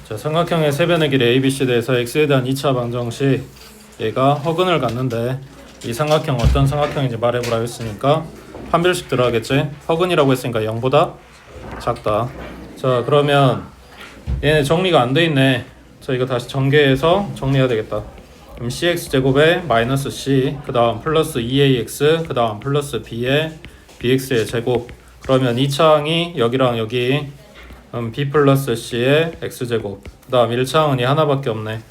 자, 삼각형의 세변의 길이 ABC대에서 x에 대한 2차 방정식 얘가 허근을 갖는데 이 삼각형 어떤 삼각형인지 말해보라 했으니까 판별식 들어가겠지? 허근이라고 했으니까 0보다 작다. 자, 그러면 얘네 정리가 안 돼 있네. 자, 이거 다시 전개해서 정리해야 되겠다. 그럼 cx제곱에 마이너스 c, 그 다음 플러스 2ax, 그 다음 플러스 b에 bx의 제곱. 그러면 이 차항이 여기랑 여기 b 플러스 c의 x제곱. 그 다음 1차항은 이 하나밖에 없네.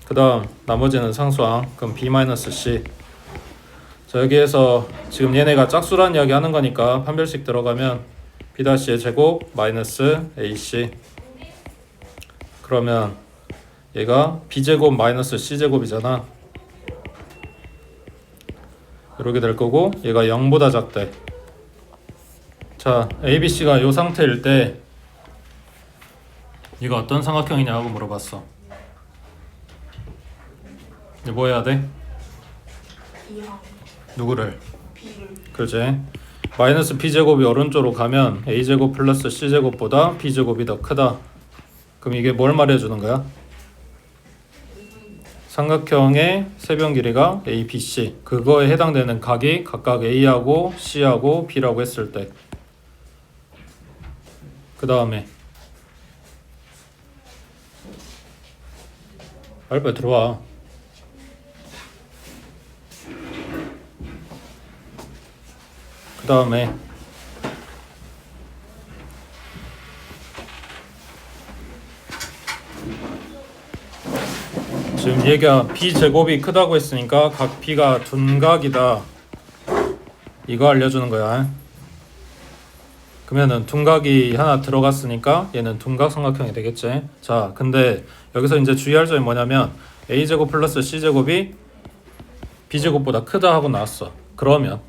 그 다음 나머지는 상수항. 그럼 b 마이너스 c. 자, 여기에서 지금 얘네가 짝수란 이야기 하는 거니까 판별식 들어가면 b-의 제곱 마이너스 ac. 그러면 얘가 b제곱 마이너스 c제곱이잖아. 이렇게 될 거고 얘가 0보다 작대. 자, ABC가 이 상태일 때 이거 어떤 삼각형이냐고 물어봤어. 이제 뭐 해야 돼? 누구를? B를. 그렇지. 마이너스 b제곱이 오른쪽으로 가면 a제곱 플러스 c제곱보다 b제곱이 더 크다. 그럼 이게 뭘 말해주는 거야? 삼각형의 세변 길이가 ABC, 그거에 해당되는 각이 각각 A하고 C하고 B라고 했을 때, 그 다음에 빨리 들어와. 그 다음에 지금 얘가 b제곱이 크다고 했으니까 각 b가 둔각이다, 이거 알려주는 거야. 그러면은 둔각이 하나 들어갔으니까 얘는 둔각 삼각형이 되겠지. 자, 근데 여기서 이제 주의할 점이 뭐냐면 a제곱 플러스 c제곱이 b제곱보다 크다 하고 나왔어. 그럼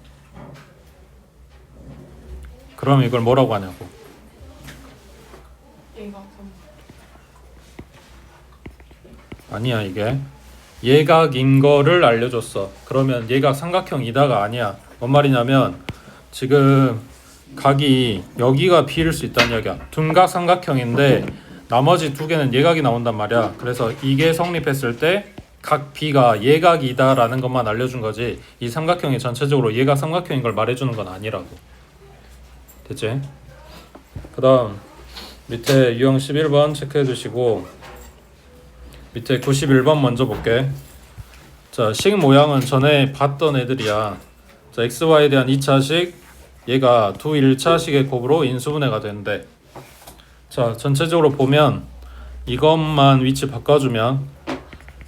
이걸 뭐라고 하냐고. 얘가 좀 아니야, 이게 예각인 거를 알려줬어. 그러면 얘가 삼각형이다가 아니야. 뭔 말이냐면 지금 각이 여기가 b일 수 있다는 이야기야. 둔각 삼각형인데 나머지 두 개는 예각이 나온단 말이야. 그래서 이게 성립했을 때 각 b가 예각이다라는 것만 알려준 거지 이 삼각형이 전체적으로 예각 삼각형인 걸 말해주는 건 아니라고. 됐지? 그 다음 밑에 유형 11번 체크해 주시고 밑에 91번 먼저 볼게. 자, 식 모양은 전에 봤던 애들이야. 자, xy에 대한 2차식, 얘가 두 1차식의 곱으로 인수분해가 되는데, 자, 전체적으로 보면 이것만 위치 바꿔주면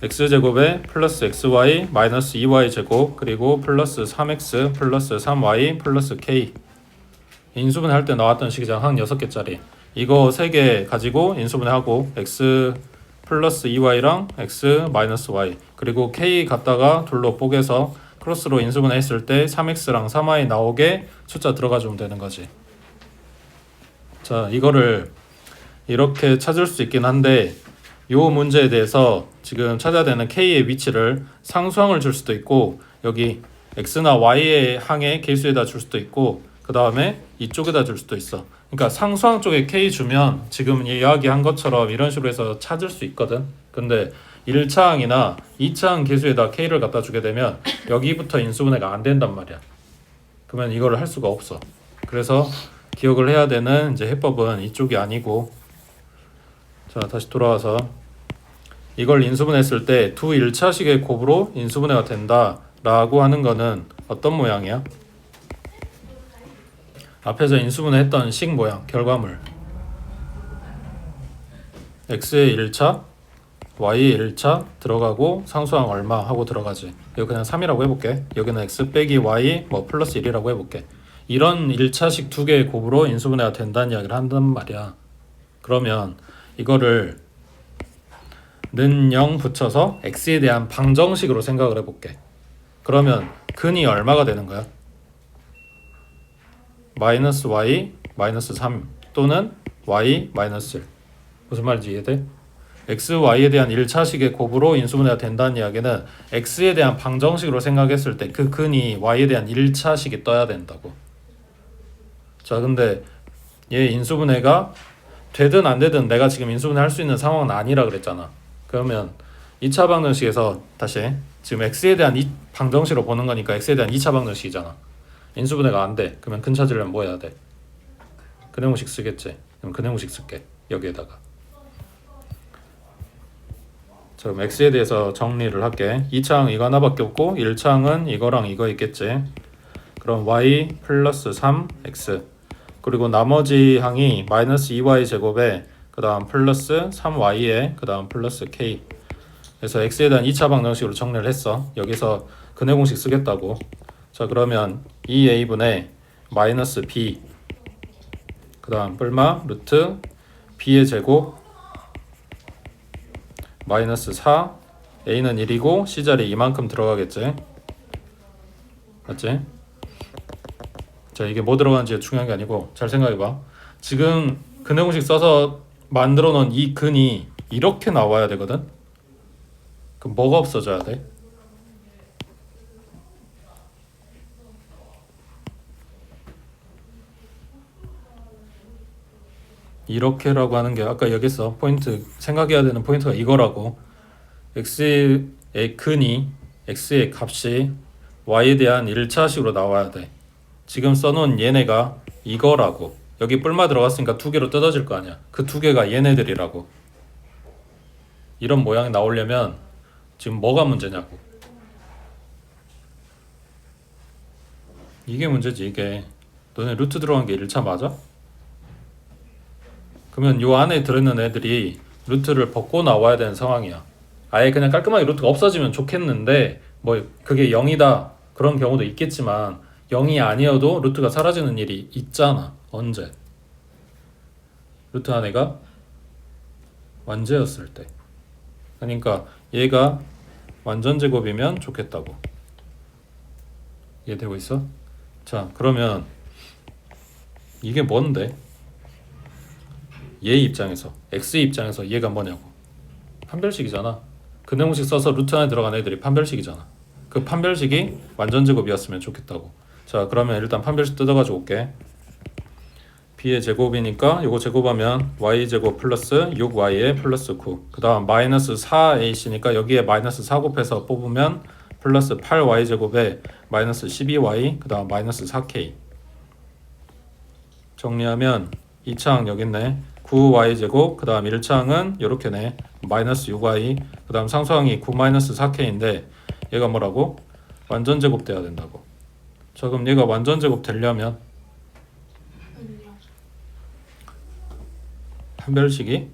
x제곱에 플러스 xy 마이너스 2y 제곱 그리고 플러스 3x 플러스 3y 플러스 k, 인수분해 할 때 나왔던 식이잖아. 한 6개짜리 이거 3개 가지고 인수분해하고 x 플러스 2y랑 x 마이너스 y 그리고 k 갖다가 둘로 뽀개서 크로스로 인수분해 했을 때 3x랑 3y 나오게 숫자 들어가주면 되는 거지. 자, 이거를 이렇게 찾을 수 있긴 한데 요 문제에 대해서 지금 찾아야 되는 k의 위치를 상수항을 줄 수도 있고 여기 x나 y의 항의 개수에다 줄 수도 있고 그 다음에 이쪽에다 줄 수도 있어. 그러니까 상수항 쪽에 k 주면 지금 이야기한 것처럼 이런 식으로 해서 찾을 수 있거든. 근데 1차항이나 2차항 개수에다 k를 갖다 주게 되면 여기부터 인수분해가 안 된단 말이야. 그러면 이거를 할 수가 없어. 그래서 기억을 해야 되는 이제 해법은 이쪽이 아니고, 자, 다시 돌아와서 이걸 인수분해했을 때 두 1차식의 곱으로 인수분해가 된다 라고 하는 거는 어떤 모양이야? 앞에서 인수분해했던 식 모양, 결과물 x의 1차, y의 1차 들어가고 상수항 얼마 하고 들어가지. 이거 그냥 3이라고 해볼게. 여기는 x 빼기 y 뭐 플러스 1이라고 해볼게. 이런 1차식 두 개의 곱으로 인수분해가 된다는 이야기를 한단 말이야. 그러면 이거를 는 0 붙여서 x에 대한 방정식으로 생각을 해볼게. 그러면 근이 얼마가 되는 거야? 마이너스 y 마이너스 3 또는 y 마이너스 1. 무슨 말인지 이해돼? x, y에 대한 1차식의 곱으로 인수분해가 된다는 이야기는 x에 대한 방정식으로 생각했을 때 그 근이 y에 대한 1차식이 떠야 된다고. 자, 근데 얘 인수분해가 되든 안 되든 내가 지금 인수분해 할 수 있는 상황은 아니라 그랬잖아. 그러면 2차 방정식에서 다시 지금 x에 대한 방정식으로 보는 거니까 x에 대한 2차 방정식이잖아. 인수분해가 안 돼. 그러면 근 찾으려면 뭐 해야 돼? 근해공식 쓰겠지. 그럼 근해공식 쓸게. 여기에다가. 자, 그럼 x에 대해서 정리를 할게. 2차항 이거 하나밖에 없고 1차항은 이거랑 이거 있겠지. 그럼 y 플러스 3x 그리고 나머지 항이 마이너스 2y 제곱에 그 다음 플러스 3y에 그 다음 플러스 k. 그래서 x에 대한 2차 방정식으로 정리를 했어. 여기서 근해공식 쓰겠다고. 자, 그러면 2a분의 마이너스 b 그 다음 뿔마 루트 b의 제곱 마이너스 4 a는 1이고 c자리 이만큼 들어가겠지. 맞지? 자, 이게 뭐 들어가는지 중요한 게 아니고 잘 생각해봐. 지금 근해공식 써서 만들어 놓은 이 근이 이렇게 나와야 되거든. 그럼 뭐가 없어져야 돼? 이렇게라고 하는 게 아까 여기서 포인트 생각해야 되는 포인트가 이거라고. x의 근이 x의 값이 y에 대한 1차식으로 나와야 돼. 지금 써놓은 얘네가 이거라고. 여기 뿔마 들어갔으니까 두 개로 뜯어질 거 아니야. 그 두 개가 얘네들이라고. 이런 모양이 나오려면 지금 뭐가 문제냐고. 이게 문제지. 이게 너네 루트 들어간 게 1차 맞아? 그러면 요 안에 들어있는 애들이 루트를 벗고 나와야 되는 상황이야. 아예 그냥 깔끔하게 루트가 없어지면 좋겠는데 뭐 그게 0이다 그런 경우도 있겠지만 0이 아니어도 루트가 사라지는 일이 있잖아. 언제? 루트 안에가 완제였을 때. 그러니까 얘가 완전 제곱이면 좋겠다고. 이해되고 있어? 자, 그러면 이게 뭔데? 얘 입장에서 x 입장에서 얘가 뭐냐고. 판별식이잖아. 근해공식 써서 루트 안에 들어간 애들이 판별식이잖아. 그 판별식이 완전 제곱이었으면 좋겠다고. 자, 그러면 일단 판별식 뜯어가지고 올게. b의 제곱이니까 요거 제곱하면 y제곱 플러스 6y에 플러스 9. 그 다음 마이너스 4ac니까 여기에 마이너스 4 곱해서 뽑으면 플러스 8y제곱에 마이너스 12y 그 다음 마이너스 4k. 정리하면 2차항 여기 있네. 9y제곱 그 다음 1차항은 요렇게네. 마이너스 6y 그 다음 상수항이 9 마이너스 4k인데 얘가 뭐라고? 완전 제곱 돼야 된다고. 자, 그럼 얘가 완전 제곱 되려면 판별식이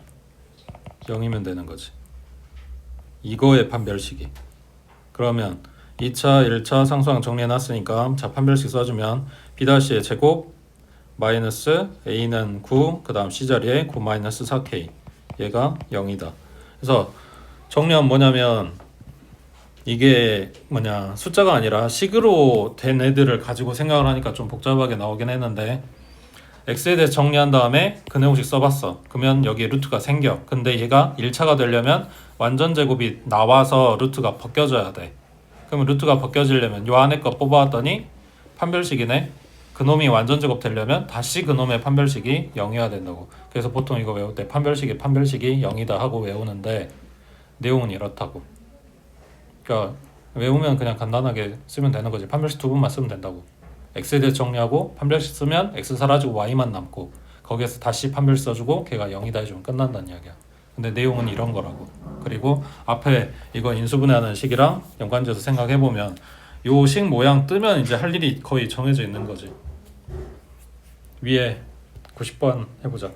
0이면 되는 거지. 이거의 판별식이. 그러면 2차, 1차 상수항 정리해놨으니까 자, 판별식 써주면 b'의 제곱 마이너스 a는 9, 그 다음 c자리에 9 마이너스 4k. 얘가 0이다. 그래서 정리하면 뭐냐면 이게 뭐냐 숫자가 아니라 식으로 된 애들을 가지고 생각을 하니까 좀 복잡하게 나오긴 했는데 x에 대해서 정리한 다음에 근해공식 써봤어. 그러면 여기에 루트가 생겨. 근데 얘가 1차가 되려면 완전 제곱이 나와서 루트가 벗겨져야 돼. 그러면 루트가 벗겨지려면 요 안에 거 뽑아왔더니 판별식이네. 그놈이 완전 제곱 되려면 다시 그놈의 판별식이 0이어야 된다고. 그래서 보통 이거 외울 때 판별식이 0이다 하고 외우는데 내용은 이렇다고. 그러니까 외우면 그냥 간단하게 쓰면 되는 거지. 판별식 두 번만 쓰면 된다고. x에 대해 정리하고 판별식 쓰면 x 사라지고 y만 남고 거기에서 다시 판별식 써주고 걔가 0이다 해주면 끝난다는 이야기야. 근데 내용은 이런 거라고. 그리고 앞에 이거 인수분해하는 식이랑 연관지어서 생각해보면 요 식 모양 뜨면 이제 할 일이 거의 정해져 있는 거지. 위에 90번 해보자.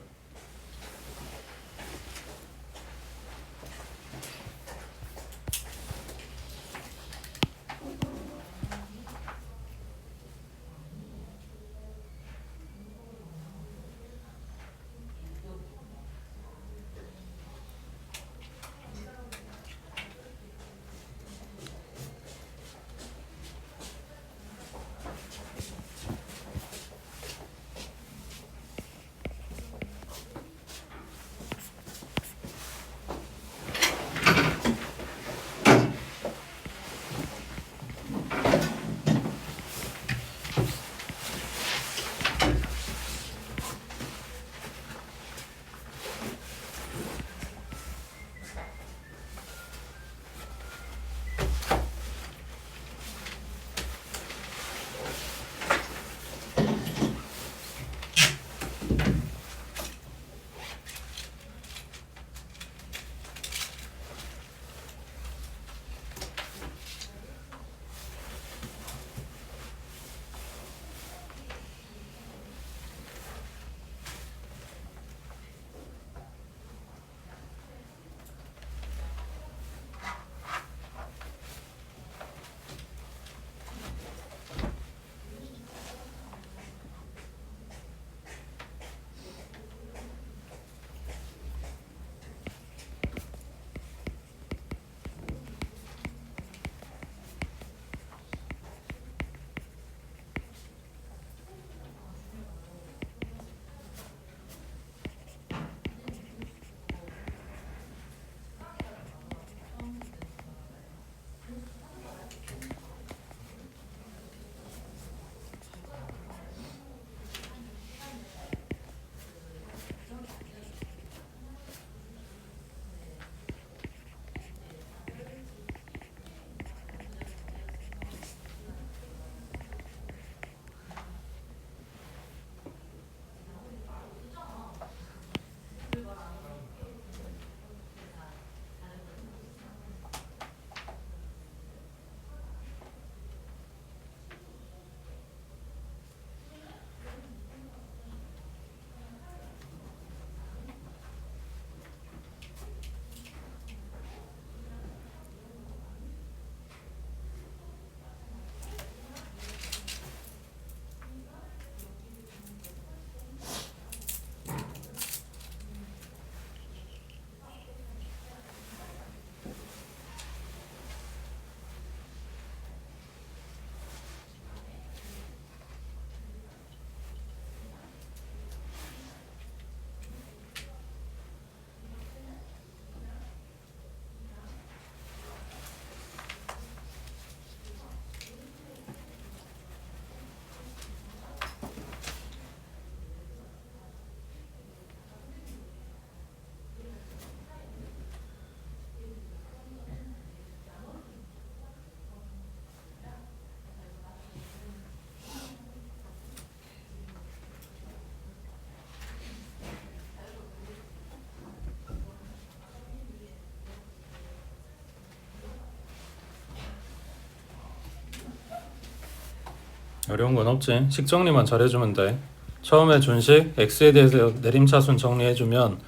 어려운 건 없지. 식 정리만 잘해주면 돼. 처음에 준식 x에 대해서 내림차순 정리해주면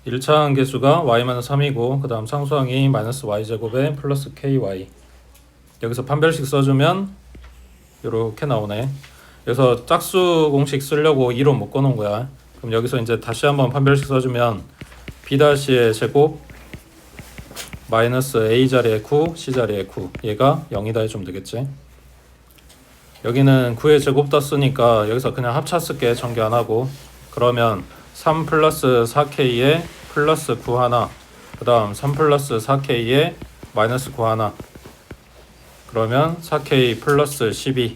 1차 함계수가 y-3이고 그 다음 상수항이 -y제곱에 플러스 ky. 여기서 판별식 써주면 이렇게 나오네. 그래서 짝수 공식 쓰려고 2로 묶어놓은 거야. 그럼 여기서 이제 다시 한번 판별식 써주면 b-의 제곱 -a 자리에 9, c 자리에 9. 얘가 0이다 해주면 되겠지. 여기는 9의 제곱 떴으니까 여기서 그냥 합차 쓸게. 전개 안 하고. 그러면 3 플러스 4k에 플러스 9 하나, 그 다음 3 플러스 4k에 마이너스 9 하나, 그러면 4k 플러스 12,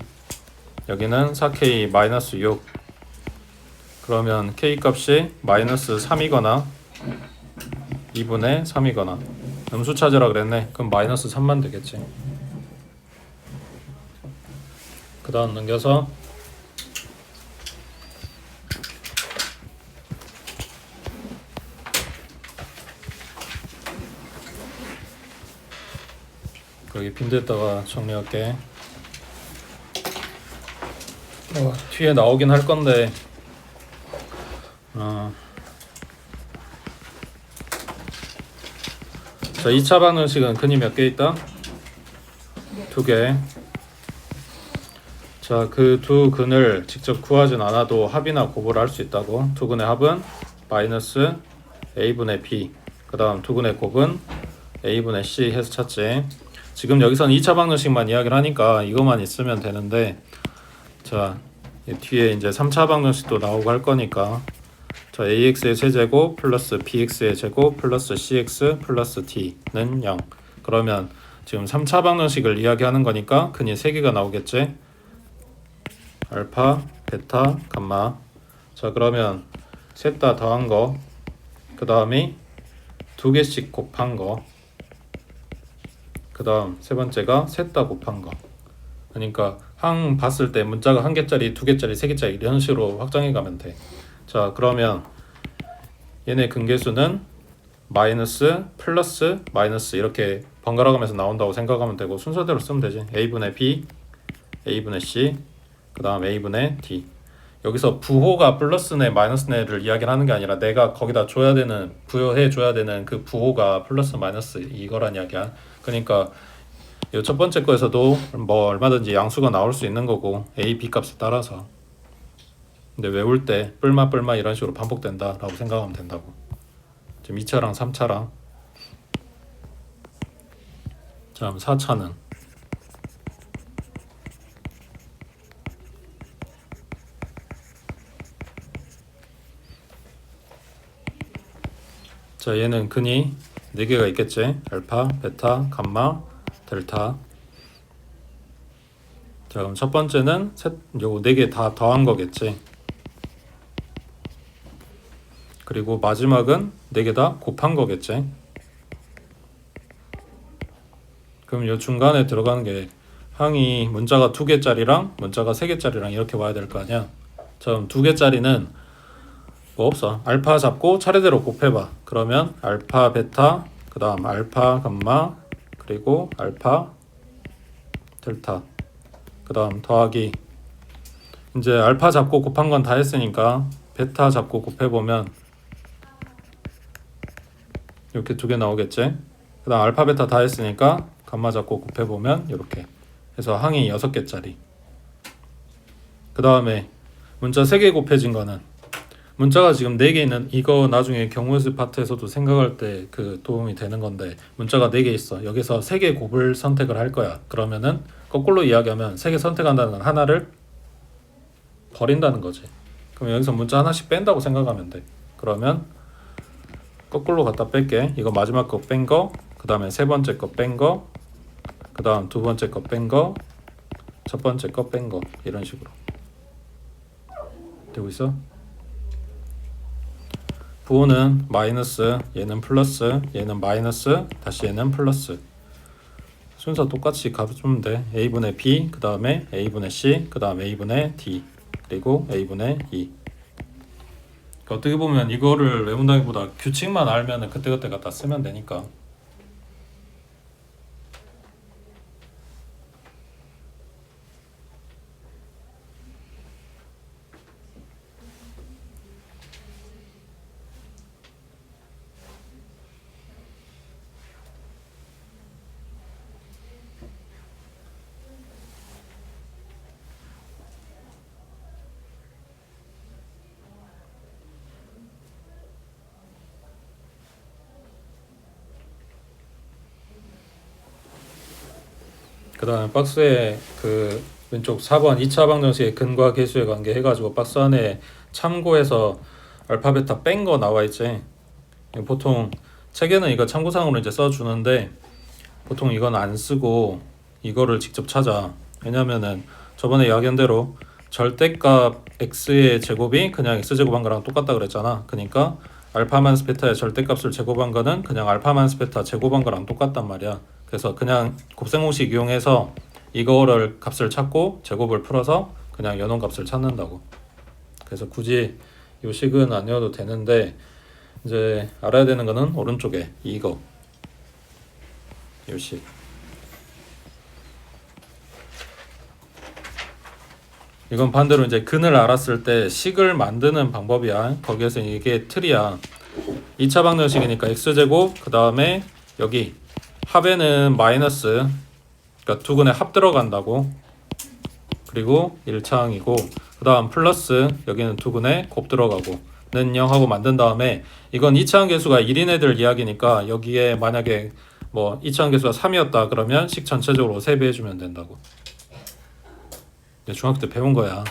여기는 4k 마이너스 6. 그러면 k 값이 마이너스 3이거나 2분의 3이거나 음수 찾으라 그랬네. 그럼 마이너스 3만 되겠지. 그 다음 넘겨서 여기 빈대다가 정리할게. 뒤에 나오긴 할 건데 자, 2차 방정식은 근이 몇 개 있다? 2개. 자, 그 두 근을 직접 구하진 않아도 합이나 곱을 할 수 있다고. 두 근의 합은 마이너스 a분의 b, 그 다음 두 근의 곱은 a분의 c 해서 찾지. 지금 여기서는 2차 방정식만 이야기를 하니까 이것만 있으면 되는데, 자, 뒤에 이제 3차 방정식도 나오고 할 거니까, 자, ax의 세제곱 플러스 bx의 제곱 플러스 cx 플러스 t는 0. 그러면 지금 3차 방정식을 이야기하는 거니까 근이 3개가 나오겠지. 알파, 베타, 감마. 자, 그러면 셋 다 더한 거, 그 다음이 2개씩 곱한 거, 그 다음 세 번째가 셋 다 곱한 거. 그러니까 항 봤을 때 문자가 1개짜리, 2개짜리, 3개짜리 이런 식으로 확장해 가면 돼. 자, 그러면 얘네 근계수는 마이너스, 플러스, 마이너스 이렇게 번갈아 가면서 나온다고 생각하면 되고, 순서대로 쓰면 되지. a분의 b, a분의 c, 그 다음 a분의 d. 여기서 부호가 플러스네 마이너스네를 이야기를 하는 게 아니라 내가 거기다 줘야 되는, 부여해 줘야 되는 그 부호가 플러스 마이너스 이거란 이야기야. 그러니까 이 첫 번째 거에서도 뭐 얼마든지 양수가 나올 수 있는 거고, a, b 값에 따라서. 근데 외울 때 뿔마 이런 식으로 반복된다 라고 생각하면 된다고. 지금 2차랑 3차랑. 자, 그럼 4차는 자, 얘는 근이 4개가 있겠지. 알파, 베타, 감마, 델타. 자, 그럼 첫 번째는 요 4개 다 더한 거겠지. 그리고 마지막은 4개 다 곱한 거겠지. 그럼 요 중간에 들어가는 게 항이 문자가 2개짜리랑 문자가 3개짜리랑 이렇게 와야 될 거 아니야. 자, 그럼 2개짜리는 뭐 없어. 알파 잡고 차례대로 곱해봐. 그러면 알파 베타, 그 다음 알파 감마, 그리고 알파 델타, 그 다음 더하기. 이제 알파 잡고 곱한 건 다 했으니까 베타 잡고 곱해보면 이렇게 2개 나오겠지. 그 다음 알파 베타 다 했으니까 감마 잡고 곱해보면 이렇게 해서 항이 6개짜리. 그 다음에 문자 3개 곱해진 거는, 문자가 지금 4개 있는 이거 나중에 경우수 파트에서도 생각할 때 그 도움이 되는 건데, 문자가 4개 있어. 여기서 3개 곱을 선택을 할 거야. 그러면은 거꾸로 이야기하면 3개 선택한다는 건 하나를 버린다는 거지. 그럼 여기서 문자 하나씩 뺀다고 생각하면 돼. 그러면 거꾸로 갖다 뺄게. 이거 마지막 거 뺀 거, 그 다음에 세 번째 거 뺀 거, 그 다음 두 번째 거 뺀 거, 첫 번째 거 뺀 거, 이런 식으로 되고 있어. 부호는 마이너스, 얘는 플러스, 얘는 마이너스, 다시 얘는 플러스. 순서 똑같이 가주면 돼. a분의 b, 그 다음에 a분의 c, 그 다음 a분의 d, 그리고 a분의 2. 그러니까 어떻게 보면 이거를 외운다기보다 규칙만 알면 그때그때 갖다 쓰면 되니까. 그 다음에 박스에 그 왼쪽 4번 2차 방정식의 근과 계수의 관계 해가지고 박스 안에 참고해서 알파 베타 뺀 거 나와 있지. 보통 책에는 이거 참고사항으로 이제 써주는데 보통 이건 안 쓰고 이거를 직접 찾아. 왜냐면은 저번에 이야기한 대로 절대값 x의 제곱이 그냥 x제곱한 거랑 똑같다 그랬잖아. 그러니까 알파 마이너스 베타의 절대값을 제곱한 거는 그냥 알파 마이너스 베타 제곱한 거랑 똑같단 말이야. 그래서 그냥 곱셈공식 이용해서 이거를 값을 찾고 제곱을 풀어서 그냥 연원 값을 찾는다고. 그래서 굳이 요 식은 안 외워도 되는데 이제 알아야 되는 거는 오른쪽에 이거 요 식. 이건 반대로 이제 근을 알았을 때 식을 만드는 방법이야. 거기에서 이게 틀이야. 2차 방정식이니까 x제곱 그 다음에 여기 합에는 마이너스, 그러니까 두 근에 합 들어간다고. 그리고 1차항이고 그 다음 플러스 여기는 두 근에 곱 들어가고 는 0 하고 만든 다음에 이건 2차항 계수가 1인 애들 이야기니까 여기에 만약에 뭐 2차항 계수가 3이었다 그러면 식 전체적으로 3배 해주면 된다고. 중학교 때 배운 거야.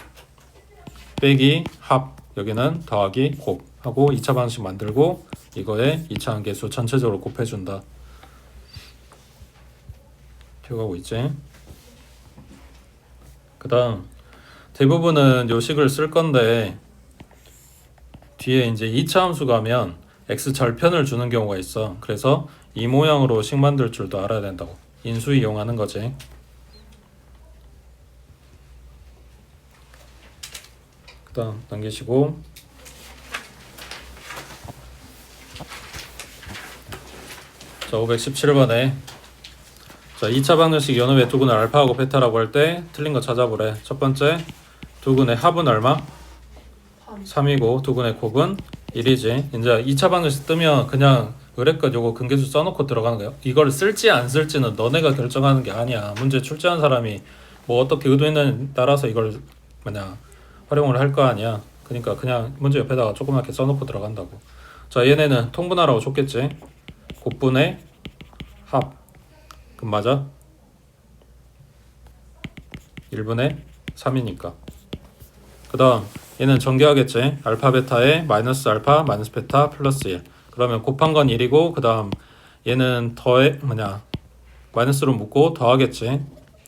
빼기 합 여기는 더하기 곱 하고 2차 방식 만들고 이거에 2차항 계수 전체적으로 곱해준다. 기억하고 있지? 그 다음 대부분은 요 식을 쓸 건데 뒤에 이제 2차 함수 가면 x 절편을 주는 경우가 있어. 그래서 이 모양으로 식 만들 줄도 알아야 된다고. 인수 이용하는 거지. 그 다음 넘기시고 자 517번에 자 2차 방정식 연업의 두 근을 알파하고 베타라고 할 때 틀린 거 찾아보래. 첫 번째 두 근의 합은 얼마? 3이고 두 근의 곱은 1이지. 이제 2차 방정식 뜨면 그냥 의뢰껏 요거 근계수 써놓고 들어가는 거야. 이걸 쓸지 안 쓸지는 너네가 결정하는 게 아니야. 문제 출제한 사람이 뭐 어떻게 의도했느냐에 따라서 이걸 뭐냐 활용을 할 거 아니야. 그러니까 그냥 문제 옆에다가 조그맣게 써놓고 들어간다고. 자 얘네는 통분하라고 줬겠지. 곱분의 합 그럼 맞아? 1분의 3이니까. 그 다음 얘는 전개하겠지. 알파 베타에 마이너스 알파 마이너스 베타 플러스 1. 그러면 곱한 건 1이고 그 다음 얘는 더해 뭐냐 마이너스로 묶고 더하겠지.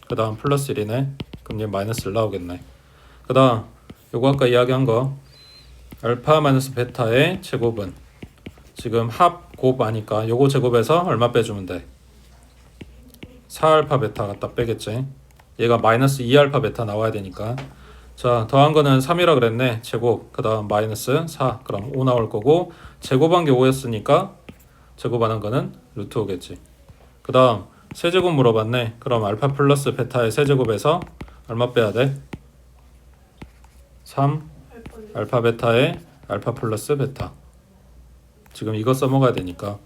그 다음 플러스 1이네. 그럼 얘 마이너스 1 나오겠네. 그 다음 요거 아까 이야기한 거 알파 마이너스 베타의 제곱은 지금 합 곱 아니까 요거 제곱해서 얼마 빼주면 돼? 4알파 베타 갖다 빼겠지. 얘가 마이너스 2알파 베타 나와야 되니까. 자 더한 거는 3이라 그랬네. 제곱 그 다음 마이너스 4 그럼 5 나올 거고 제곱한 게 5였으니까 제곱하는 거는 루트 5겠지. 그 다음 세제곱 물어봤네. 그럼 알파 플러스 베타의 세제곱에서 얼마 빼야 돼? 3 알파 베타의 알파 플러스 베타. 지금 이거 써먹어야 되니까.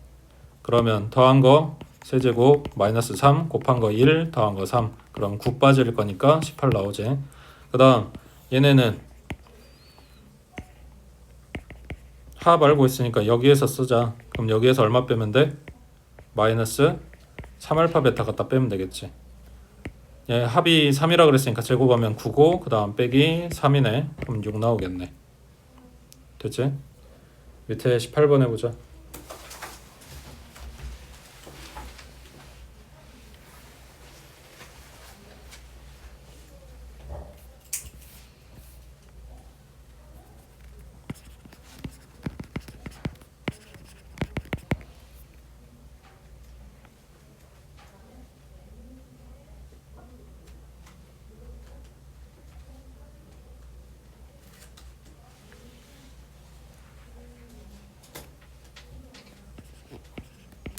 그러면 더한 거 세제곱 마이너스 3 곱한 거 1 더한 거 3 그럼 9 빠질 거니까 18 나오지. 그 다음 얘네는 합 알고 있으니까 여기에서 쓰자. 그럼 여기에서 얼마 빼면 돼? 마이너스 3알파 베타 갖다 빼면 되겠지. 얘 합이 3이라 그랬으니까 제곱하면 9고 그 다음 빼기 3이네. 그럼 6 나오겠네. 됐지? 밑에 18번 해보자.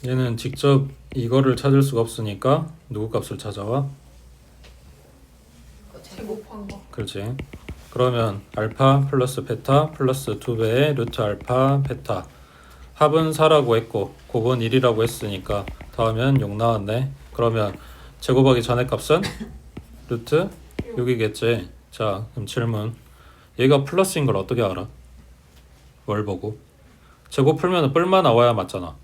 얘는 직접 이거를 찾을 수가 없으니까 누구 값을 찾아와? 제곱한 거. 그렇지. 그러면 알파 플러스 베타 플러스 2배의 루트 알파 베타 합은 4라고 했고 곱은 1이라고 했으니까 더하면 6 나왔네. 그러면 제곱하기 전에 값은 루트 6이겠지. 자 그럼 질문 얘가 플러스인 걸 어떻게 알아? 뭘 보고? 제곱 풀면 뿔만 나와야 맞잖아.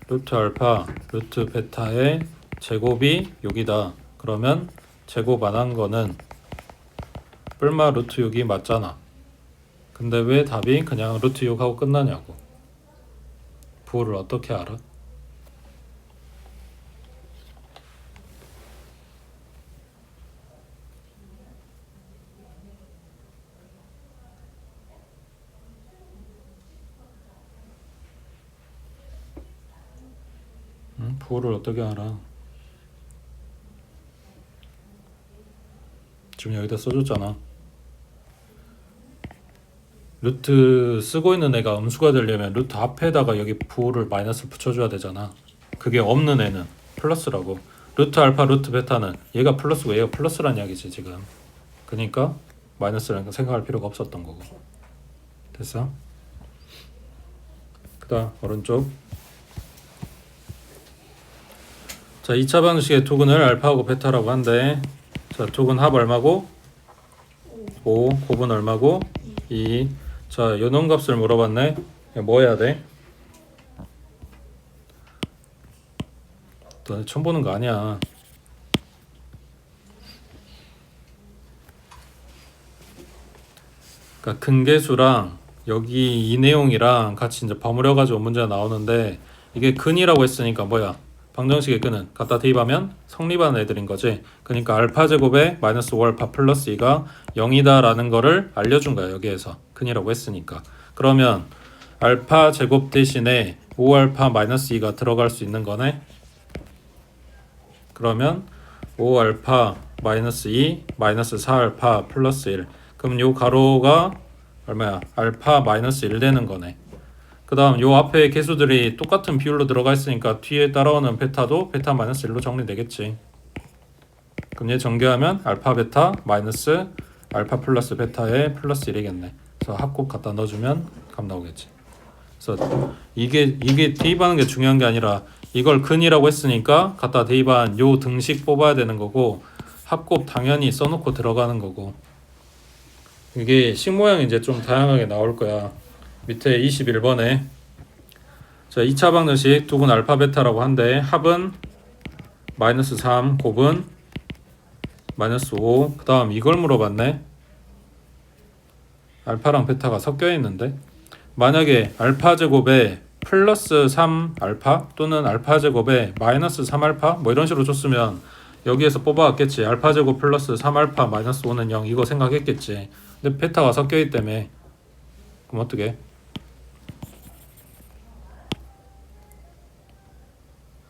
루트 알파 루트 베타의 제곱이 여기다. 그러면 제곱 안 한 거는 뿔마 루트 6이 맞잖아. 근데 왜 답이 그냥 루트 6하고 끝나냐고. 부호를 어떻게 알아? 부호를 어떻게 알아? 지금 여기다 써줬잖아. 루트 쓰고 있는 애가 음수가 되려면 루트 앞에다가 여기 부호를 마이너스를 붙여줘야 되잖아. 그게 없는 애는 플러스라고. 루트 알파 루트 베타는 얘가 플러스고 얘가 플러스란 이야기지 지금. 그러니까 마이너스라는 거 생각할 필요가 없었던 거고. 됐어? 그 다음 오른쪽. 자, 2차 방식의 투근을 알파하고 베타라고 한대. 자, 투근 합 얼마고? 5. 곱은 얼마고? 2. 자, 요놈값을 물어봤네. 뭐 해야 돼? 너 처음 보는 거 아니야. 그러니까 근계수랑 여기 이 내용이랑 같이 이제 버무려 가지고 문제가 나오는데 이게 근이라고 했으니까 뭐야? 방정식의 근은 갖다 대입하면 성립하는 애들인 거지. 그러니까 알파 제곱에 마이너스 5알파 플러스 2가 0이다라는 거를 알려준 거야. 여기에서 근이라고 했으니까. 그러면 알파 제곱 대신에 5알파 마이너스 2가 들어갈 수 있는 거네. 그러면 5알파 마이너스 2 마이너스 4알파 플러스 1. 그럼 요 가로가 얼마야? 알파 마이너스 1 되는 거네. 그 다음 요 앞에 개수들이 똑같은 비율로 들어가 있으니까 뒤에 따라오는 베타도 베타 마이너스 1로 정리되겠지. 그럼 얘 전개하면 알파 베타 마이너스 알파 플러스 베타의 플러스 1이겠네. 그래서 합곱 갖다 넣어주면 값 나오겠지. 그래서 이게 대입하는 게 중요한 게 아니라 이걸 근이라고 했으니까 갖다 대입한 요 등식 뽑아야 되는 거고 합곱 당연히 써놓고 들어가는 거고. 이게 식 모양이 이제 좀 다양하게 나올 거야. 밑에 21번에 자 2차 방정식 두근 알파 베타라고 한데 합은 마이너스 3 곱은 마이너스 5. 그 다음 이걸 물어봤네. 알파랑 베타가 섞여 있는데 만약에 알파 제곱에 플러스 3 알파 또는 알파 제곱에 마이너스 3 알파 뭐 이런 식으로 줬으면 여기에서 뽑아왔겠지. 알파 제곱 플러스 3 알파 마이너스 5는 0 이거 생각했겠지. 근데 베타가 섞여 있기 때문에 그럼 어떻게?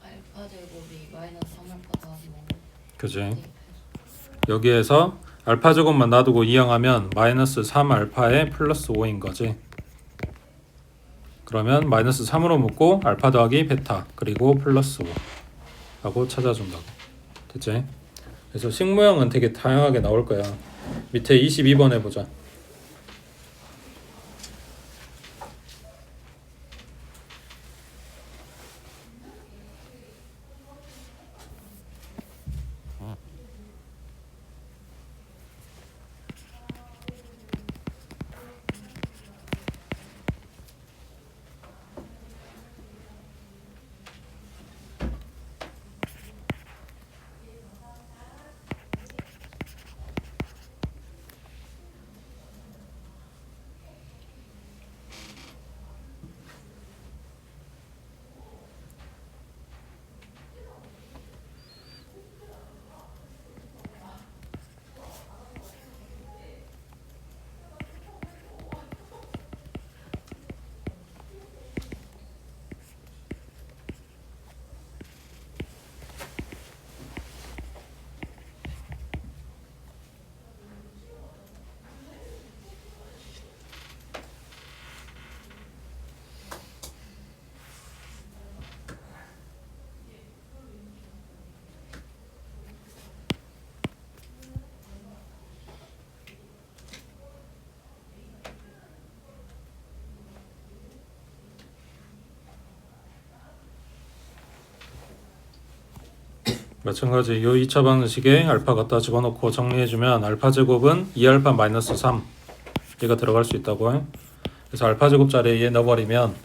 알파 제곱이 마이너스 3알파 더하기 5. 그지? 여기에서 알파 제곱만 놔두고 이항하면 마이너스 3 알파에 플러스 5인 거지. 그러면 마이너스 3으로 묶고 알파 더하기 베타 그리고 플러스 5 하고 찾아준다고. 됐지? 그래서 식 모양은 되게 다양하게 나올 거야. 밑에 22번 해보자. 마찬가지 요 2차 방정식에 알파 갖다 집어넣고 정리해주면 알파 제곱은 2알파 마이너스 3 얘가 들어갈 수 있다고 해. 그래서 알파 제곱 자리에 얘 넣어버리면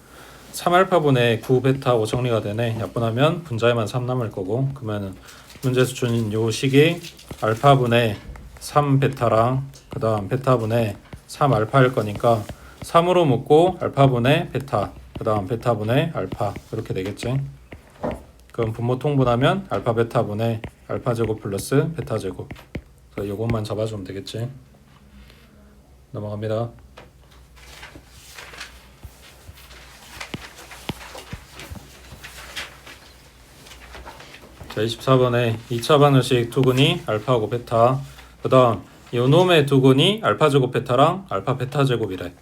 3알파분의 9베타하고 정리가 되네. 약분하면 분자에만 3 남을 거고, 그러면은 문제에서 준 요 식이 알파분의 3베타랑 그 다음 베타분의 3알파일 거니까 3으로 묶고 알파분의 베타, 그 다음 베타분의 알파 이렇게 되겠지. 그럼 분모 통분하면 알파 베타분의 알파 제곱 플러스 베타 제곱. 그래서 요것만 잡아주면 되겠지. 넘어갑니다. 자, 24번에 2차 반응식 두근이 알파하고 베타, 그 다음 요놈의 두근이 알파 제곱 베타랑 알파 베타 제곱이래.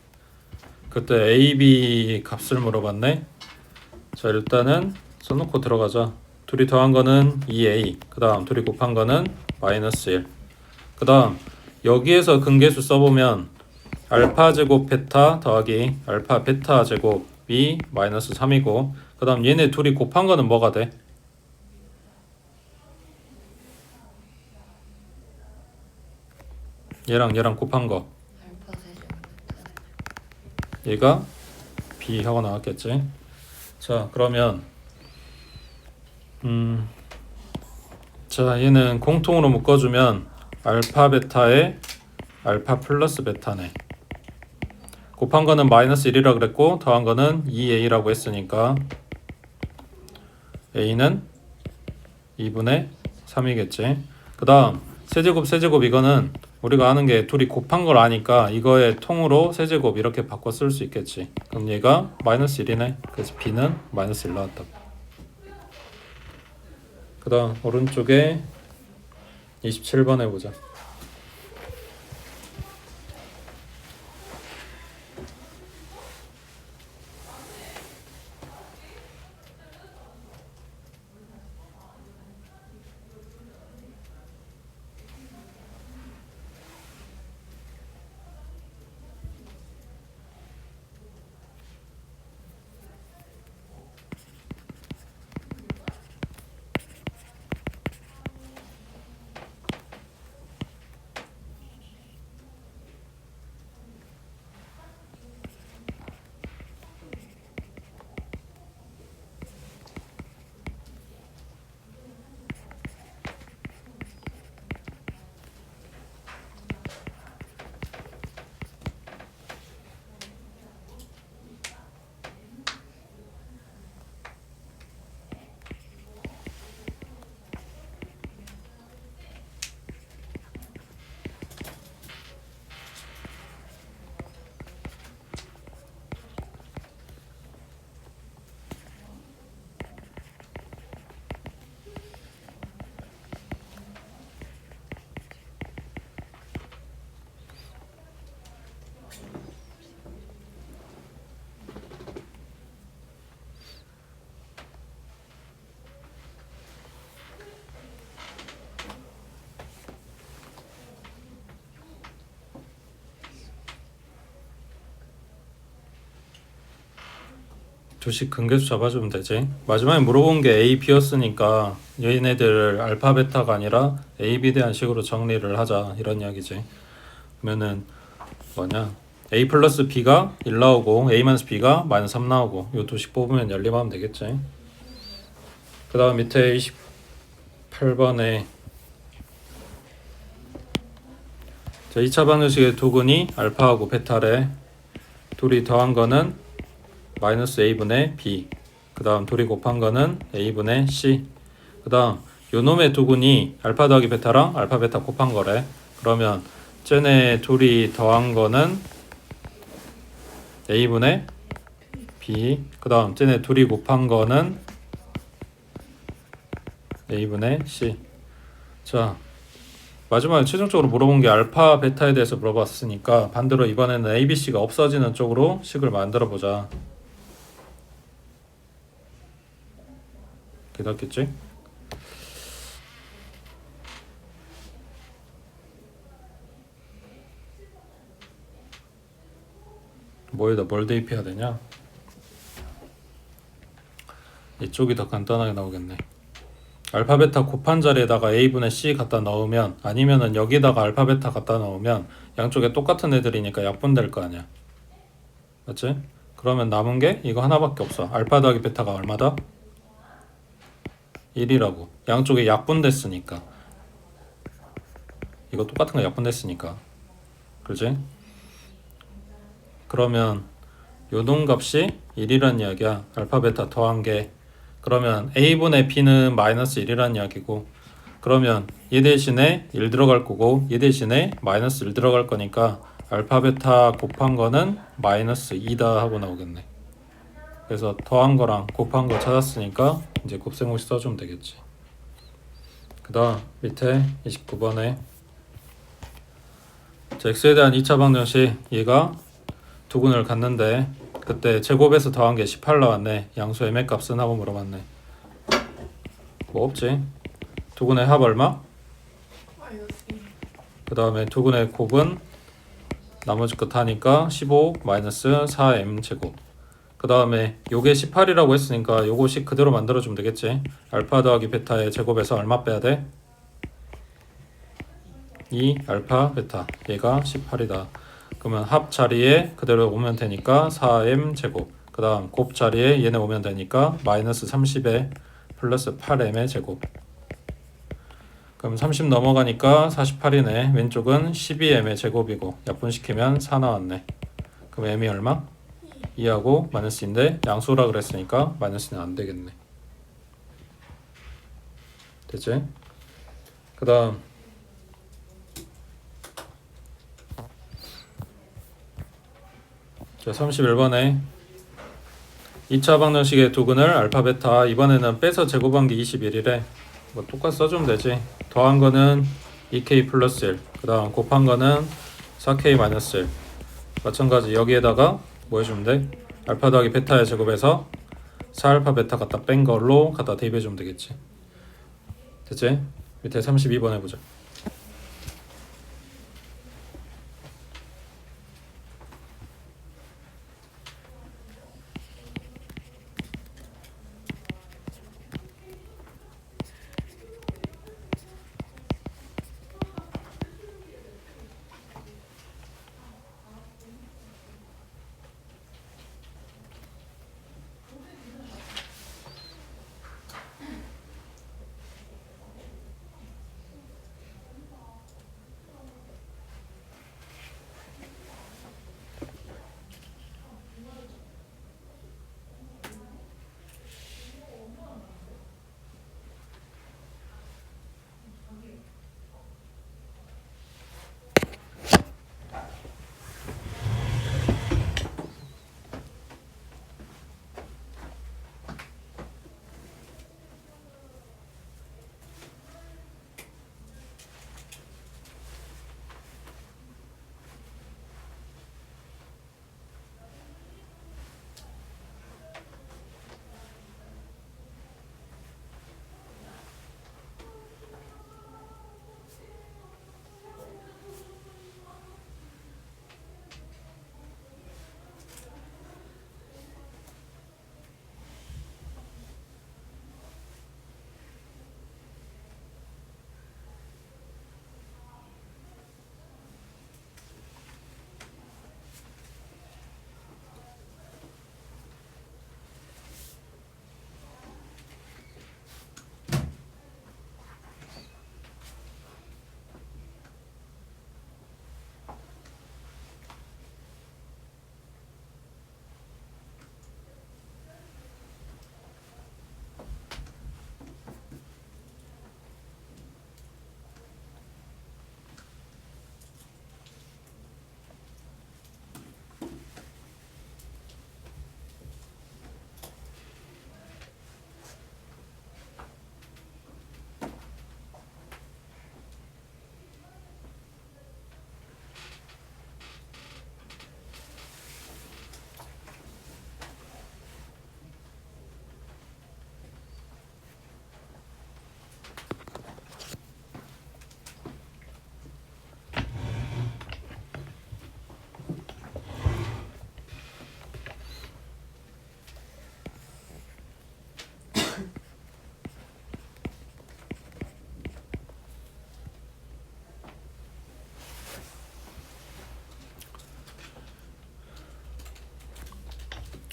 그때 A, B 값을 물어봤네. 자, 일단은 써놓고 들어가자. 둘이 더한 거는 2A, 그 다음 둘이 곱한 거는 마이너스 1. 그 다음 여기에서 근계수 써보면 알파 제곱 베타 더하기 알파 베타 제곱이 마이너스 3이고, 그 다음 얘네 둘이 곱한 거는 뭐가 돼? 얘랑 곱한 거, 알파 세제곱 베타 얘가 B 하고 나왔겠지. 자, 그러면 자, 얘는 공통으로 묶어주면 알파 베타에 알파 플러스 베타네. 곱한 거는 마이너스 1이라 그랬고 더한 거는 2A라고 했으니까 A는 2분의 3이겠지. 그 다음 세제곱 이거는 우리가 아는 게 둘이 곱한 걸 아니까 이거의 통으로 세제곱 이렇게 바꿔 쓸 수 있겠지. 그럼 얘가 마이너스 1이네. 그래서 B는 마이너스 1 나왔다. 그 다음 오른쪽에 27번 해보자. 주식 근계수 잡아주면 되지. 마지막에 물어본 게 A, B였으니까 얘네들 알파 베타가 아니라 A, B 대한 식으로 정리를 하자 이런 이야기지. 그러면은 뭐냐, A 플러스 B가 1 나오고 A 마이너스 B가 마이너스 3 나오고 요 두식 뽑으면 연립하면 되겠지. 그 다음 밑에 28번에 자, 2차 방정식의 두근이 알파하고 베타래. 둘이 더한 거는 마이너스 A분의 B, 그 다음 둘이 곱한 거는 A분의 C, 그 다음 요놈의 두근이 알파 더하기 베타랑 알파 베타 곱한 거래. 그러면 쟤네 둘이 더한 거는 A분의 B, 그 다음 쟤네 둘이 곱한 거는 A분의 C. 자, 마지막에 최종적으로 물어본 게 알파 베타에 대해서 물어봤으니까 반대로 이번에는 A, B, C가 없어지는 쪽으로 식을 만들어 보자. 기다렸겠지? 뭐에다 뭘 대입해야 되냐? 이쪽이 더 간단하게 나오겠네. 알파 베타 곱한 자리에다가 A분의 C 갖다 넣으면, 아니면은 여기다가 알파 베타 갖다 넣으면 양쪽에 똑같은 애들이니까 약분될 거 아니야. 맞지? 그러면 남은 게 이거 하나밖에 없어. 알파 더하기 베타가 얼마다? 1이라고. 양쪽에 약분됐으니까. 이거 똑같은 거 약분됐으니까. 그지? 그러면 요동값이 1이란 이야기야. 알파 베타 더한 게. 그러면 a분의 b는 마이너스 1이란 이야기고, 그러면 얘 대신에 1 들어갈 거고 얘 대신에 마이너스 1 들어갈 거니까 알파 베타 곱한 거는 마이너스 2다 하고 나오겠네. 그래서 더한 거랑 곱한 거 찾았으니까 이제 곱셈공식 써주면 되겠지. 그 다음 밑에 29번에 x에 대한 2차 방정식, 얘가 두근을 갖는데 그때 제곱에서 더한 게 18 나왔네. 양수 m의 값은 하고 물어봤네. 뭐 없지. 두근의 합 얼마? 그 다음에 두근의 곱은 나머지 것 하니까 15 마이너스 4m 제곱. 그 다음에 요게 18이라고 했으니까 요것이 그대로 만들어주면 되겠지. 알파 더하기 베타의 제곱에서 얼마 빼야 돼? 2 알파 베타. 얘가 18이다. 그러면 합 자리에 그대로 오면 되니까 4m 제곱. 그 다음 곱 자리에 얘네 오면 되니까 마이너스 30에 플러스 8m의 제곱. 그럼 30 넘어가니까 48이네. 왼쪽은 12m의 제곱이고 약분시키면 4 나왔네. 그럼 m이 얼마? 2하고 마이너스인데 양수라 그랬으니까 마이너스는 안 되겠네. 됐지? 그 다음 자 31번에 2차 방정식의 두근을 알파 베타, 이번에는 빼서 제곱한 게 21이래. 뭐 똑같이 써주면 되지. 더한 거는 2k 플러스 1, 그 다음 곱한 거는 4k 마이너스 1. 마찬가지 여기에다가 뭐 해주면 돼? 알파 더하기 베타의 제곱에서 4알파 베타 갖다 뺀 걸로 갖다 대입해주면 되겠지. 됐지? 밑에 32번 해보자.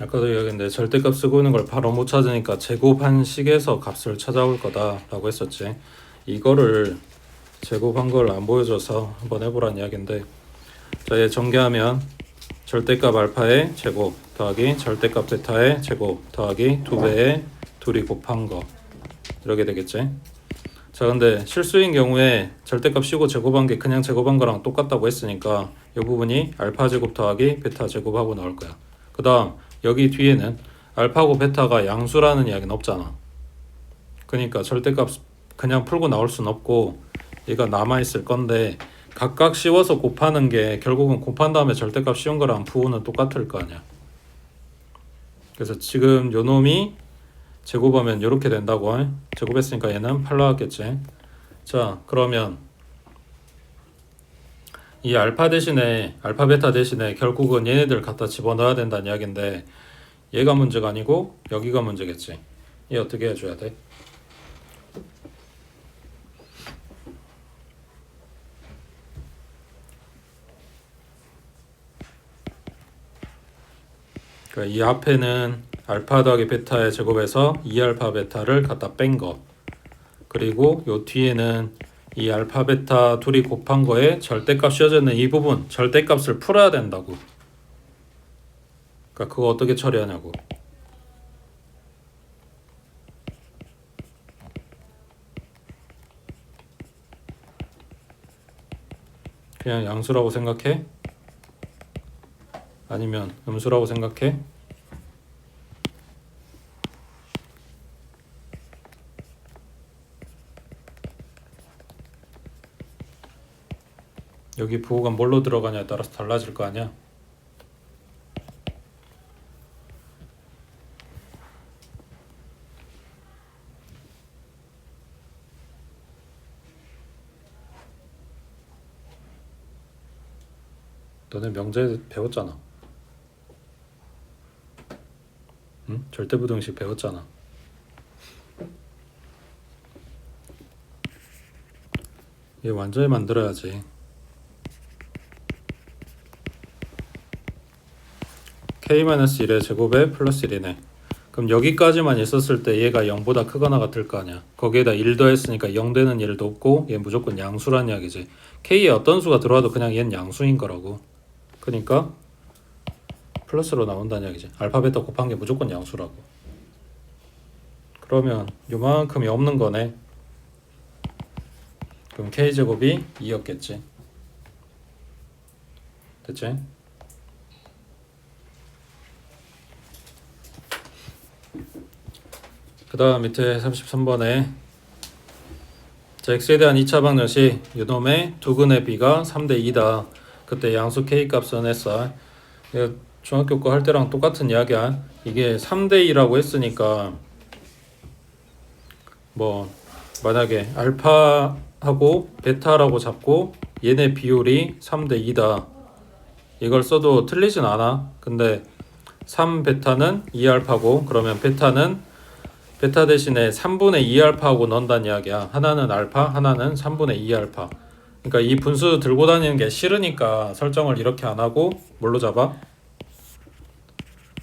아까도 이야기했는데 절대값 쓰고 있는 걸 바로 못 찾으니까 제곱한 식에서 값을 찾아올 거다라고 했었지. 이거를 제곱한 걸 안 보여줘서 한번 해보란 이야기인데, 자, 얘 전개하면 절대값 알파의 제곱 더하기 절대값 베타의 제곱 더하기 2배의 둘이 곱한 거 이렇게 되겠지. 자, 근데 실수인 경우에 절대값 씌우고 제곱한 게 그냥 제곱한 거랑 똑같다고 했으니까 이 부분이 알파 제곱 더하기 베타 제곱하고 나올 거야. 그 다음 여기 뒤에는 알파고 베타가 양수라는 이야기는 없잖아. 그러니까 절대값 그냥 풀고 나올 순 없고 얘가 남아있을 건데, 각각 씌워서 곱하는 게 결국은 곱한 다음에 절대값 씌운 거랑 부호는 똑같을 거 아니야. 그래서 지금 요 놈이 제곱하면 이렇게 된다고. 제곱했으니까 얘는 8 나왔겠지. 자, 그러면 이 알파 대신에 알파 베타 대신에 결국은 얘네들 갖다 집어넣어야 된다는 이야기인데, 얘가 문제가 아니고 여기가 문제겠지. 얘 어떻게 해줘야 돼? 그러니까 이 앞에는 알파 더하기 베타의 제곱에서 2알파 베타를 갖다 뺀 거, 그리고 요 뒤에는 이 알파 베타 둘이 곱한 거에 절대값 씌워져 있는 이 부분, 절대값을 풀어야 된다고. 그러니까 그거 어떻게 처리하냐고. 그냥 양수라고 생각해? 아니면 음수라고 생각해? 여기 부호가 뭘로 들어가냐에 따라서 달라질 거 아니야? 너네 명제 배웠잖아. 응? 절대부등식 배웠잖아. 얘 완전히 만들어야지. k-1의 제곱에 플러스 1이네. 그럼 여기까지만 있었을 때 얘가 0보다 크거나 같을 거 아니야. 거기에다 1 더했으니까 0 되는 일도 없고 얘 무조건 양수란 이야기지. k에 어떤 수가 들어와도 그냥 얘는 양수인 거라고. 그러니까 플러스로 나온다는 이야기지. 알파 베타 곱한 게 무조건 양수라고. 그러면 요만큼이 없는 거네. 그럼 k제곱이 2였겠지. 됐지? 그 다음 밑에 33번에 자, x에 대한 2차 방정식 요놈의 두근의 b가 3대 2다. 그때 양수 k 값은 했어. 중학교 거 할 때랑 똑같은 이야기야. 이게 3대 2라고 했으니까 뭐 만약에 알파하고 베타라고 잡고 얘네 비율이 3대 2다. 이걸 써도 틀리진 않아. 근데 3베타는 2알파고 그러면 베타는 베타 대신에 3분의 2알파하고 넣는다는 이야기야. 하나는 알파, 하나는 3분의 2알파. 그러니까 이 분수 들고 다니는 게 싫으니까 설정을 이렇게 안 하고 뭘로 잡아?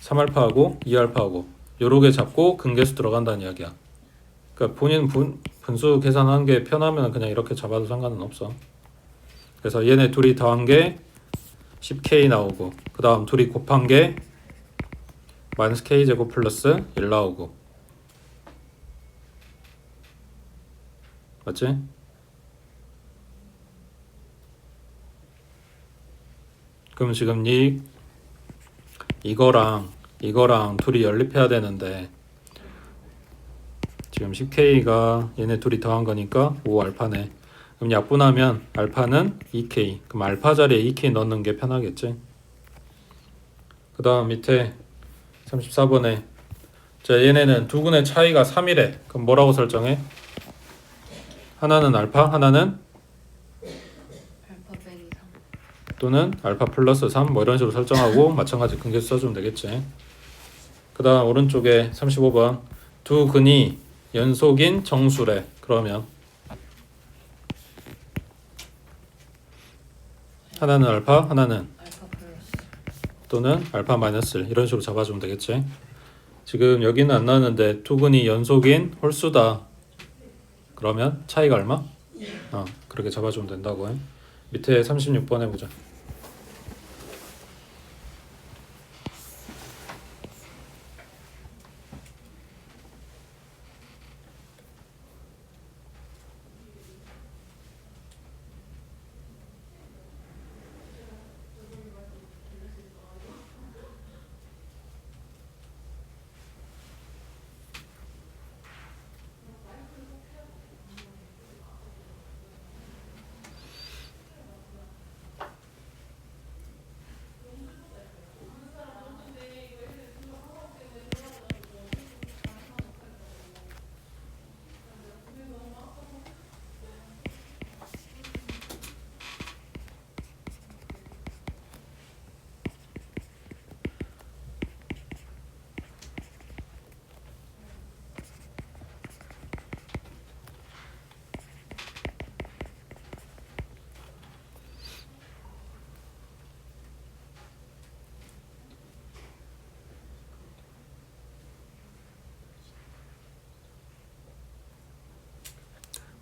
3알파하고 2알파하고 요렇게 잡고 근계수 들어간다는 이야기야. 그러니까 본인 분수 계산하는 게 편하면 그냥 이렇게 잡아도 상관은 없어. 그래서 얘네 둘이 더한 게 10k 나오고 그 다음 둘이 곱한 게 마이너스 k 제곱 플러스 1 나오고. 맞지? 그럼 지금 이거랑 둘이 연립해야 되는데 지금 10k가 얘네 둘이 더한 거니까 5알파네. 그럼 약분하면 알파는 2k. 그럼 알파 자리에 2k 넣는 게 편하겠지? 그 다음 밑에 34번에 자, 얘네는 두 근의 차이가 3이래. 그럼 뭐라고 설정해? 하나는 알파, 하나는 알파 빼기 3. 또는 알파 플러스 3 뭐 이런 식으로 설정하고 마찬가지 근계수 써주면 되겠지. 그 다음 오른쪽에 35번 두 근이 연속인 정수래. 그러면 하나는 알파, 하나는 알파 플러스. 또는 알파 마이너스 1 이런 식으로 잡아주면 되겠지. 지금 여기는 안 나왔는데 두근이 연속인 홀수다. 그러면 차이가 얼마? 그렇게 잡아주면 된다고 해. 밑에 36번 해보자.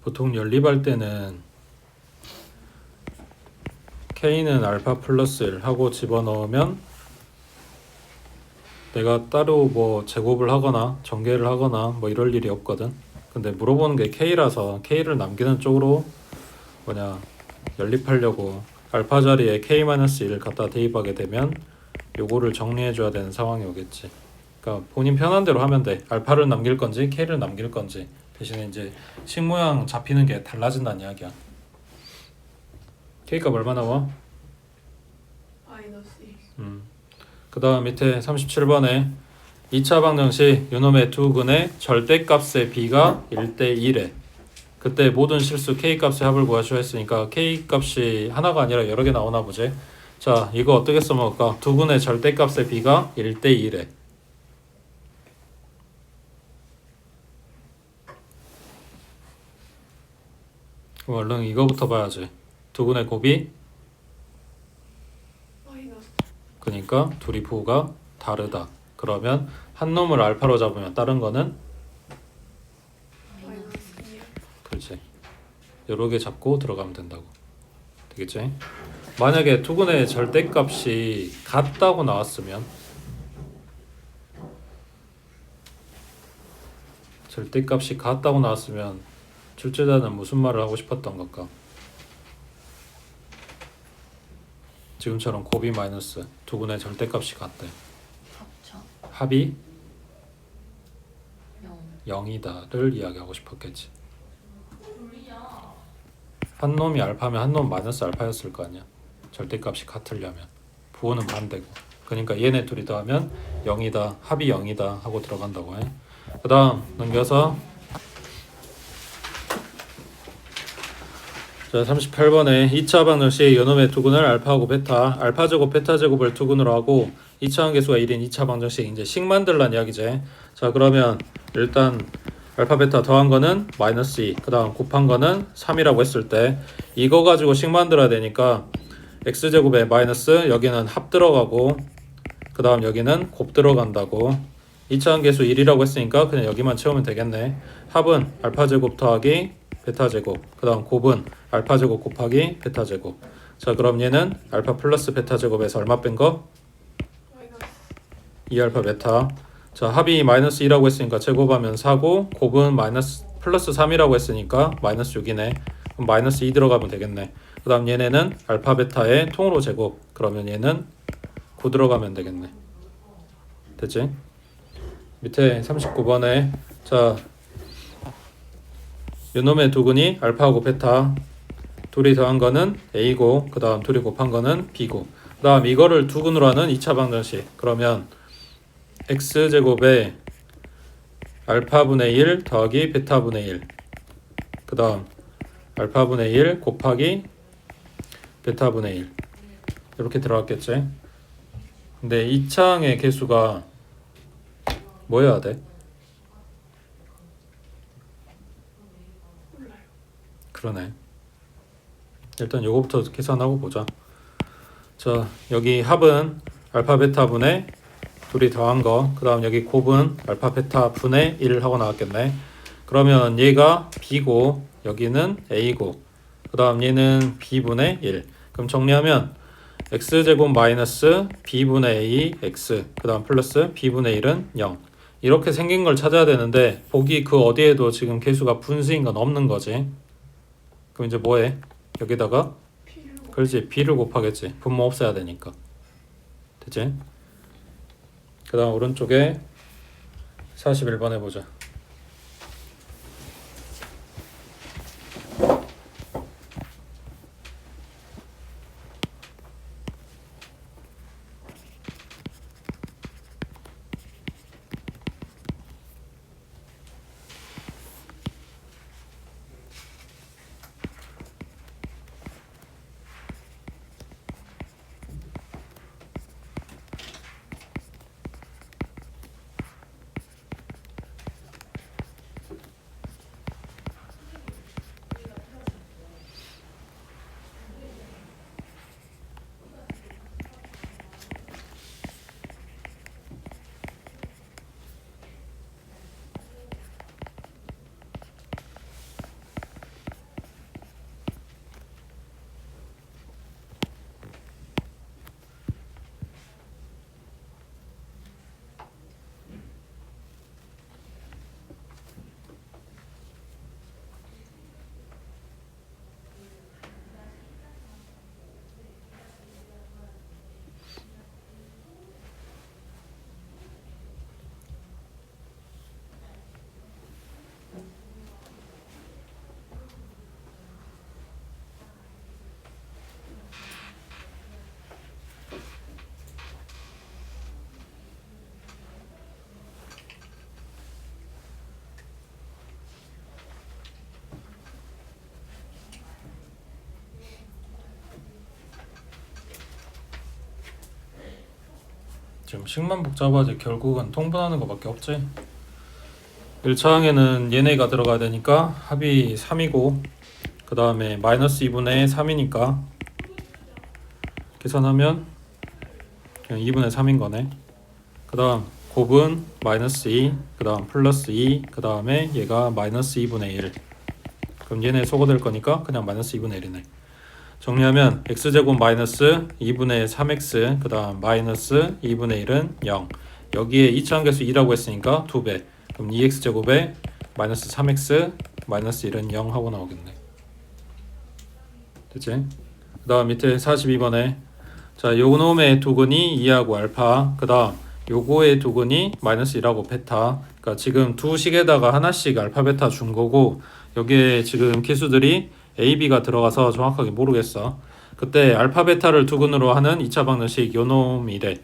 보통 연립할 때는 K는 알파 플러스 1 하고 집어넣으면 내가 따로 뭐 제곱을 하거나 전개를 하거나 뭐 이럴 일이 없거든. 근데 물어보는 게 K라서 K를 남기는 쪽으로 연립하려고 알파 자리에 K-1 갖다 대입하게 되면 요거를 정리해 줘야 되는 상황이 오겠지. 그러니까 본인 편한 대로 하면 돼. 알파를 남길 건지 K를 남길 건지. 대신에 이제 식 모양 잡히는 게 달라진다는 이야기야. K값 얼마 나와? 마이너스 1. 그 다음 밑에 37번에 2차 방정식 요놈의 두 근의 절대값의 B가 1대 1에 그때 모든 실수 K값의 합을 구하시오 했으니까 K값이 하나가 아니라 여러 개 나오나 보지. 자, 이거 어떻게 써먹을까? 두 근의 절대값의 B가 1대 1에 그럼 얼른 이거부터 봐야지. 두 근의 곱이 마이너스. 그러니까 둘이 부호가 다르다. 그러면 한 놈을 알파로 잡으면 다른 거는 마이너스 2. 그렇지. 여러 개 잡고 들어가면 된다고. 되겠지? 만약에 두근의 절대값이 같다고 나왔으면 절대값이 같다고 나왔으면 출제자는 무슨 말을 하고 싶었던 걸까? 지금처럼 곱이 마이너스 두근의 절대값이 같대. 합쳐 합이 0. 0이다를 이야기하고 싶었겠지. 한 놈이 알파면 한 놈 마이너스 알파였을 거 아니야. 절대값이 같으려면 부호는 반대고. 그러니까 얘네 둘이 더하면 0이다. 합이 0이다 하고 들어간다고 해. 그 다음 넘겨서 자 38번에 2차 방정식 요놈의 두근을 알파하고 베타 알파 제곱 베타 제곱을 두근으로 하고 2차 함계수가 1인 2차 방정식 이제 식 만들란 이야기지. 자 그러면 일단 알파 베타 더한 거는 마이너스 2 그 다음 곱한 거는 3이라고 했을 때 이거 가지고 식 만들어야 되니까 x제곱에 마이너스 여기는 합 들어가고 그 다음 여기는 곱 들어간다고. 2차 함계수 1이라고 했으니까 그냥 여기만 채우면 되겠네. 합은 알파 제곱 더하기 베타 제곱 그 다음 곱은 알파 제곱 곱하기 베타 제곱. 자 그럼 얘는 알파 플러스 베타 제곱에서 얼마 뺀 거? 마이너스 2알파 베타. 자 합이 마이너스 2라고 했으니까 제곱하면 4고 곱은 마이너스 플러스 3이라고 했으니까 마이너스 6이네. 그럼 마이너스 2 들어가면 되겠네. 그 다음 얘네는 알파 베타의 통으로 제곱. 그러면 얘는 9 들어가면 되겠네. 됐지? 밑에 39번에 자 요놈의 두근이 알파하고 베타 둘이 더한 거는 A고 그 다음 둘이 곱한 거는 B고 그 다음 이거를 두근으로 하는 2차 방정식. 그러면 X제곱에 알파분의 1 더하기 베타분의 1 그 다음 알파분의 1 곱하기 베타분의 1 이렇게 들어갔겠지. 근데 2차항의 개수가 뭐여야 돼? 몰라요. 그러네. 일단 요거부터 계산하고 보자. 자 여기 합은 알파 베타 분의 둘이 더한 거, 그 다음 여기 곱은 알파 베타 분의 1 하고 나왔겠네. 그러면 얘가 b고 여기는 a고 그 다음 얘는 b분의 1. 그럼 정리하면 x제곱 마이너스 b분의 a x 그 다음 플러스 b분의 1은 0. 이렇게 생긴 걸 찾아야 되는데 보기 그 어디에도 지금 개수가 분수인 건 없는 거지. 그럼 이제 뭐해? 여기다가 그렇지 b를 곱하겠지. 분모 없애야 되니까. 됐지? 그 다음 오른쪽에 41번 해보자. 지금 식만 복잡하지 결국은 통분하는 것밖에 없지. 1차항에는 얘네가 들어가야 되니까 합이 3이고 그 다음에 마이너스 2분의 3이니까 계산하면 그냥 2분의 3인 거네. 그 다음 곱은 마이너스 2, 그 다음 플러스 2, 그 다음에 얘가 마이너스 2분의 1. 그럼 얘네 소거될 거니까 그냥 마이너스 2분의 1이네. 정리하면 x제곱 마이너스 2분의 3x 그 다음 마이너스 2분의 1은 0. 여기에 2차항 개수 2라고 했으니까 2배. 그럼 2x제곱에 마이너스 3x 마이너스 1은 0 하고 나오겠네. 됐지? 그 다음 밑에 42번에 자 요놈의 두근이 2하고 알파 그 다음 요거의 두근이 마이너스 1하고 베타. 그러니까 지금 두 식에다가 하나씩 알파 베타 준 거고 여기에 지금 개수들이 A, B가 들어가서 정확하게 모르겠어. 그때 알파 베타를 두근으로 하는 2차 방정식 요놈이래.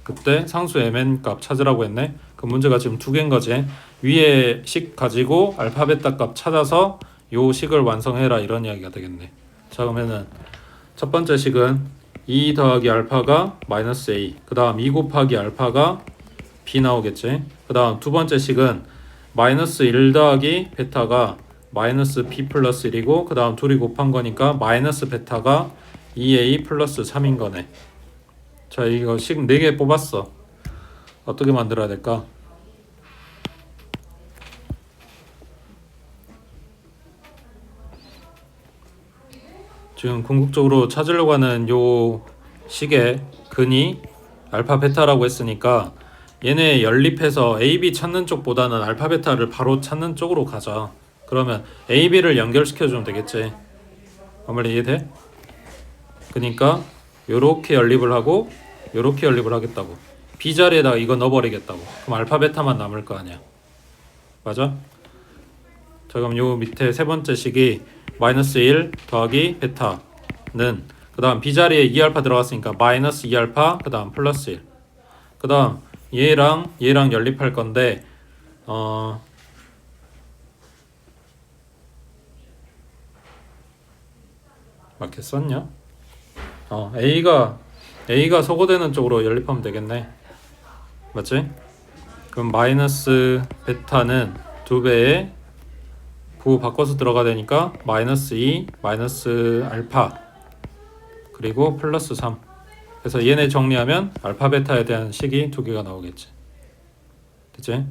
그때 상수 mn 값 찾으라고 했네. 그 문제가 지금 두 개인 거지. 위에 식 가지고 알파 베타 값 찾아서 요 식을 완성해라 이런 이야기가 되겠네. 자 그러면은 첫 번째 식은 2 더하기 알파가 마이너스 A 그 다음 2 곱하기 알파가 B 나오겠지. 그 다음 두 번째 식은 마이너스 1 더하기 베타가 마이너스 B 플러스 1이고 그 다음 둘이 곱한 거니까 마이너스 베타가 2A 플러스 3인 거네. 자 이거 식 4개 뽑았어. 어떻게 만들어야 될까? 지금 궁극적으로 찾으려고 하는 요 식의 근이 알파 베타라고 했으니까 얘네 연립해서 A, B 찾는 쪽보다는 알파 베타를 바로 찾는 쪽으로 가자. 그러면 A, B를 연결시켜주면 되겠지. 아무리 이해돼? 그러니까 요렇게 연립을 하고 요렇게 연립을 하겠다고. B 자리에다가 이거 넣어버리겠다고. 그럼 알파 베타만 남을 거 아니야. 맞아? 자 그럼 요 밑에 세 번째 식이 마이너스 1 더하기 베타는 그 다음 B 자리에 2알파 들어갔으니까 마이너스 2알파 그 다음 플러스 1. 그 다음 얘랑 연립할 건데 맞게 썼냐? A가 소거되는 쪽으로 연립하면 되겠네. 맞지? 그럼 마이너스 베타는 2배에 부호 바꿔서 들어가야 되니까 마이너스 2 마이너스 알파 그리고 플러스 3. 그래서 얘네 정리하면 알파 베타에 대한 식이 두 개가 나오겠지. 됐지?